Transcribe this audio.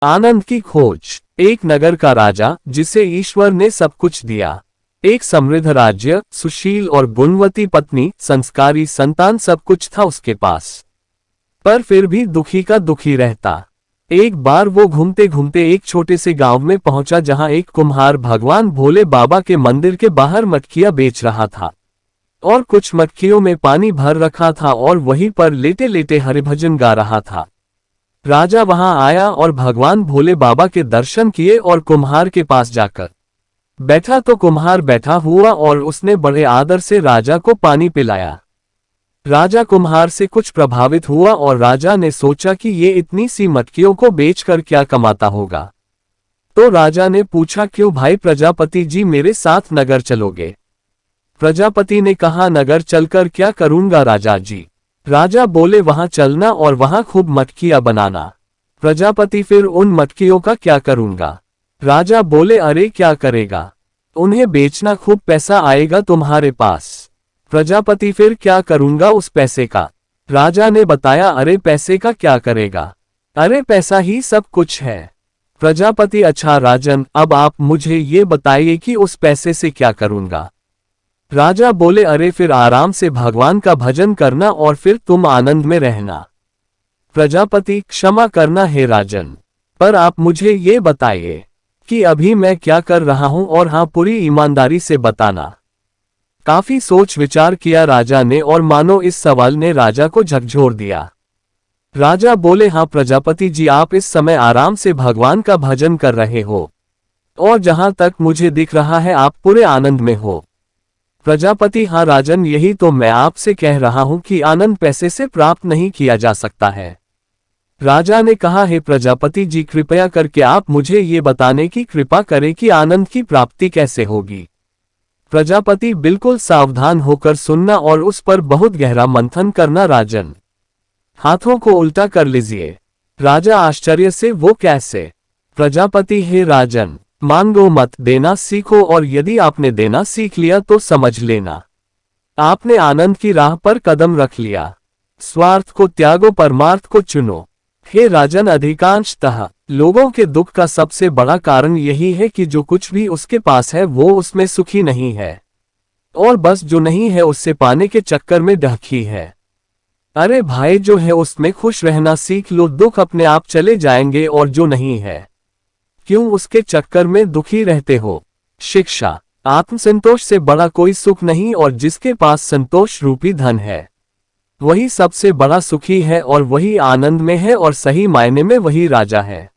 आनंद की खोज। एक नगर का राजा जिसे ईश्वर ने सब कुछ दिया, एक समृद्ध राज्य, सुशील और गुणवती पत्नी, संस्कारी संतान, सब कुछ था उसके पास, पर फिर भी दुखी का दुखी रहता। एक बार वो घूमते घूमते एक छोटे से गांव में पहुंचा जहां एक कुम्हार भगवान भोले बाबा के मंदिर के बाहर मटकियां बेच रहा था और कुछ मटकियों में पानी भर रखा था और वहीं पर लेटे लेटे हरिभजन गा रहा था। राजा वहां आया और भगवान भोले बाबा के दर्शन किए और कुम्हार के पास जाकर बैठा तो कुम्हार बैठा हुआ और उसने बड़े आदर से राजा को पानी पिलाया। राजा कुम्हार से कुछ प्रभावित हुआ और राजा ने सोचा कि ये इतनी सी मटकियों को बेचकर क्या कमाता होगा। तो राजा ने पूछा, क्यों भाई प्रजापति जी, मेरे साथ नगर चलोगे? प्रजापति ने कहा, नगर चलकर क्या करूंगा राजा जी? राजा बोले, वहां चलना और वहां खूब मटकियां बनाना। प्रजापति, फिर उन मटकियों का क्या करूंगा? राजा बोले, अरे क्या करेगा, उन्हें बेचना, खूब पैसा आएगा तुम्हारे पास। प्रजापति, फिर क्या करूंगा उस पैसे का? राजा ने बताया, अरे पैसे का क्या करेगा, अरे पैसा ही सब कुछ है। प्रजापति, अच्छा राजन, अब आप मुझे ये बताइए कि उस पैसे से क्या करूंगा? राजा बोले, अरे फिर आराम से भगवान का भजन करना और फिर तुम आनंद में रहना। प्रजापति, क्षमा करना हे राजन, पर आप मुझे ये बताइए कि अभी मैं क्या कर रहा हूं, और हाँ, पूरी ईमानदारी से बताना। काफी सोच विचार किया राजा ने और मानो इस सवाल ने राजा को झकझोर दिया। राजा बोले, हाँ प्रजापति जी, आप इस समय आराम से भगवान का भजन कर रहे हो और जहां तक मुझे दिख रहा है आप पूरे आनंद में हो। प्रजापति, हाँ राजन, यही तो मैं आपसे कह रहा हूं कि आनंद पैसे से प्राप्त नहीं किया जा सकता है। राजा ने कहा, हे प्रजापति जी, कृपया करके आप मुझे ये बताने की कृपा करें कि आनंद की प्राप्ति कैसे होगी। प्रजापति, बिल्कुल सावधान होकर सुनना और उस पर बहुत गहरा मंथन करना राजन। हाथों को उल्टा कर लीजिए। राजा आश्चर्य से, वो कैसे? प्रजापति, हे राजन, मांगो मत, देना सीखो, और यदि आपने देना सीख लिया तो समझ लेना आपने आनंद की राह पर कदम रख लिया। स्वार्थ को त्यागो, परमार्थ को चुनो। हे राजन, अधिकांशतः लोगों के दुख का सबसे बड़ा कारण यही है कि जो कुछ भी उसके पास है वो उसमें सुखी नहीं है और बस जो नहीं है उससे पाने के चक्कर में डहकी है। अरे भाई, जो है उसमें खुश रहना सीख लो, दुख अपने आप चले जाएंगे, और जो नहीं है क्यों उसके चक्कर में दुखी रहते हो? शिक्षा। आत्मसंतोष से बड़ा कोई सुख नहीं, और जिसके पास संतोष रूपी धन है वही सबसे बड़ा सुखी है और वही आनंद में है, और सही मायने में वही राजा है।